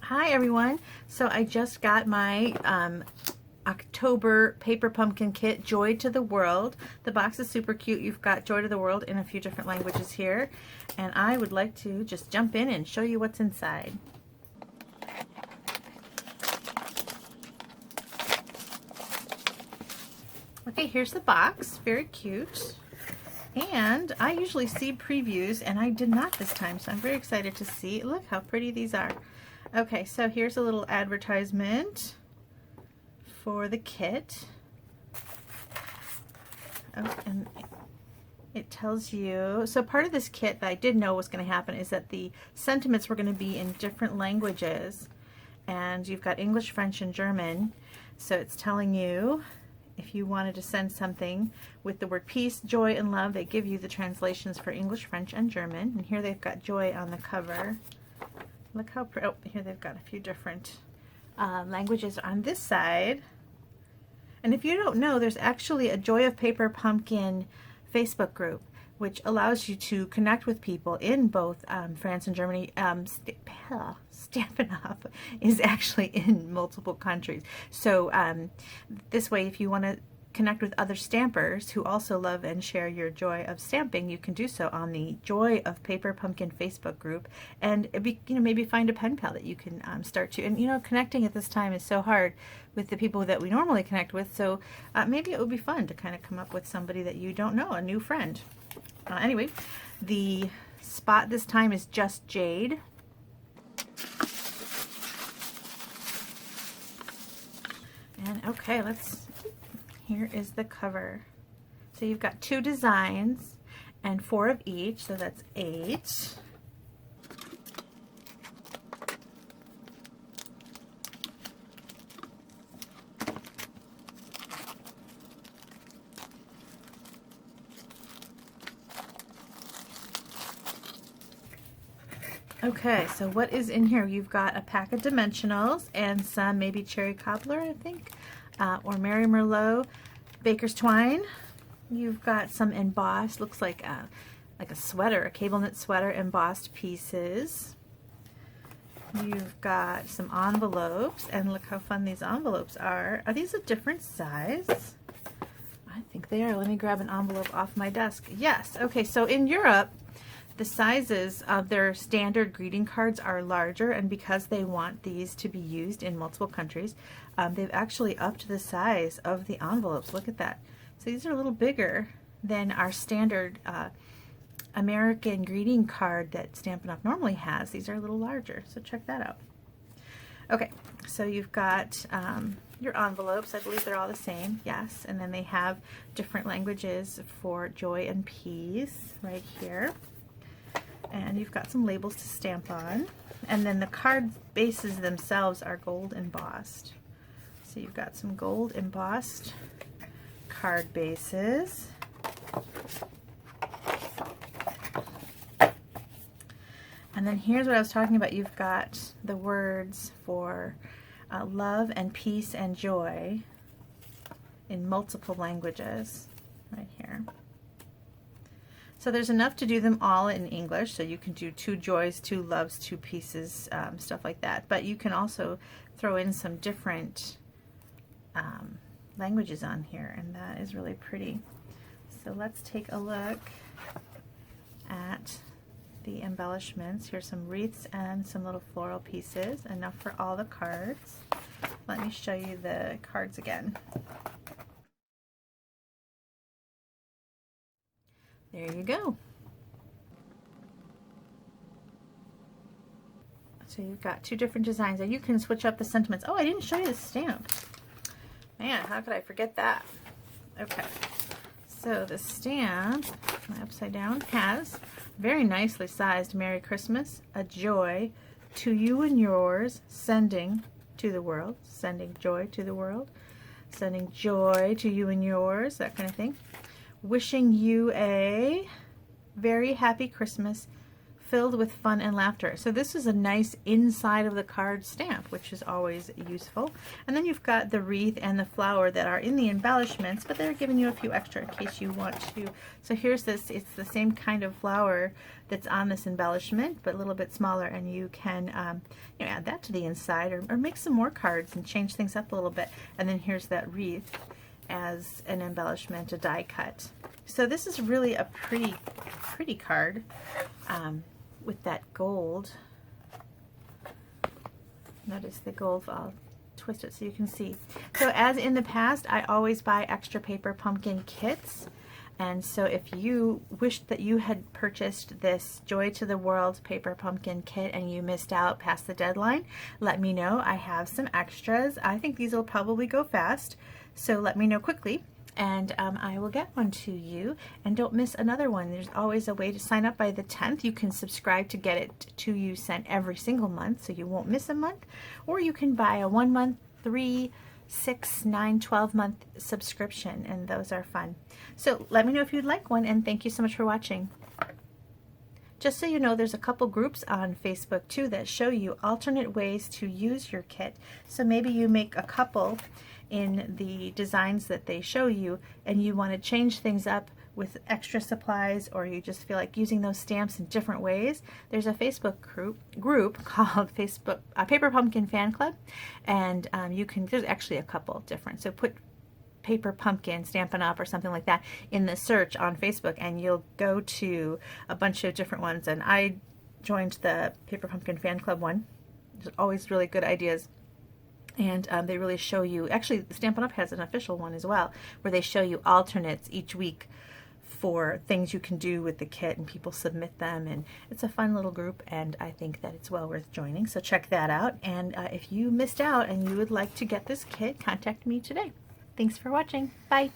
Hi everyone. So I just got my October paper pumpkin kit, Joy to the World. The box is super cute. You've got Joy to the World in a few different languages here. And I would like to just jump in and show you what's inside. Okay, here's the box. Very cute. And I usually see previews, and I did not this time, so I'm very excited to see. Look how pretty these are. Okay, so here's a little advertisement for the kit. Oh, and it tells you, so part of this kit that I did know was going to happen is that the sentiments were going to be in different languages. And you've got English, French, and German. So it's telling you if you wanted to send something with the word peace, joy, and love, they give you the translations for English, French, and German. And here they've got joy on the cover. Look how pretty. Oh, here they've got a few different languages on this side. And if you don't know, there's actually a Joy of Paper Pumpkin Facebook group, which allows you to connect with people in both France and Germany. Stampin' Up is actually in multiple countries. So this way, if you want to connect with other stampers who also love and share your joy of stamping, you can do so on the Joy of Paper Pumpkin Facebook group, and maybe find a pen pal that you can start to. And connecting at this time is so hard with the people that we normally connect with, so maybe it would be fun to kind of come up with somebody that you don't know, a new friend. Anyway, the spot this time is just jade. And okay, here is the cover. So you've got 2 designs and 4 of each, so that's 8. Okay, so what is in here? You've got a pack of dimensionals and some maybe cherry cobbler, I think, or Mary Merlot baker's twine. You've got some embossed, looks like a sweater, a cable knit sweater, embossed pieces. You've got some envelopes, and look how fun these envelopes are. Are these a different size? I think they are. Let me grab an envelope off my desk. Yes. Okay, so in Europe, the sizes of their standard greeting cards are larger, and because they want these to be used in multiple countries, they've actually upped the size of the envelopes. Look at that. So these are a little bigger than our standard American greeting card that Stampin' Up! Normally has. These are a little larger, so check that out. Okay, so you've got your envelopes. I believe they're all the same, yes, and then they have different languages for joy and peace right here. And you've got some labels to stamp on, and then the card bases themselves are gold embossed. So you've got some gold embossed card bases. And then here's what I was talking about. You've got the words for love and peace and joy in multiple languages right here. So there's enough to do them all in English, so you can do 2 joys, 2 loves, 2 pieces, stuff like that. But you can also throw in some different languages on here, and that is really pretty. So let's take a look at the embellishments. Here's some wreaths and some little floral pieces, enough for all the cards. Let me show you the cards again. There you go. So you've got 2 different designs, and you can switch up the sentiments. Oh, I didn't show you the stamp. Man, how could I forget that? Okay, so the stamp, my upside down, has very nicely sized Merry Christmas, a joy to you and yours, sending to the world, sending joy to the world, sending joy to you and yours, that kind of thing. Wishing you a very happy Christmas filled with fun and laughter. So this is a nice inside of the card stamp, which is always useful. And then you've got the wreath and the flower that are in the embellishments, but they're giving you a few extra in case you want to. So here's this, it's the same kind of flower that's on this embellishment, but a little bit smaller, and you can add that to the inside, or make some more cards and change things up a little bit. And then here's that wreath as an embellishment, a die cut. So this is really a pretty card with that gold. Notice the gold, I'll twist it so you can see. So as in the past, I always buy extra paper pumpkin kits. And so if you wished that you had purchased this Joy to the World paper pumpkin kit and you missed out past the deadline, let me know. I have some extras. I think these will probably go fast, so let me know quickly, and I will get one to you. And don't miss another one. There's always a way to sign up by the 10th. You can subscribe to get it to you sent every single month, so you won't miss a month. Or you can buy a 1 month, 3, 6, 9, 12 month subscription, and those are fun. So let me know if you'd like one, and thank you so much for watching. Just so you know, there's a couple groups on Facebook too that show you alternate ways to use your kit. So maybe you make a couple in the designs that they show you, and you want to change things up with extra supplies, or you just feel like using those stamps in different ways. There's a Facebook group called Facebook Paper Pumpkin Fan Club, and there's actually a couple different. So put Paper Pumpkin, Stampin' Up, or something like that in the search on Facebook, and you'll go to a bunch of different ones. And I joined the Paper Pumpkin Fan Club one. There's always really good ideas. And they really show you, actually Stampin' Up has an official one as well, where they show you alternates each week for things you can do with the kit, and people submit them, and it's a fun little group, and I think that it's well worth joining. So check that out, and if you missed out and you would like to get this kit, contact me today. Thanks for watching. Bye.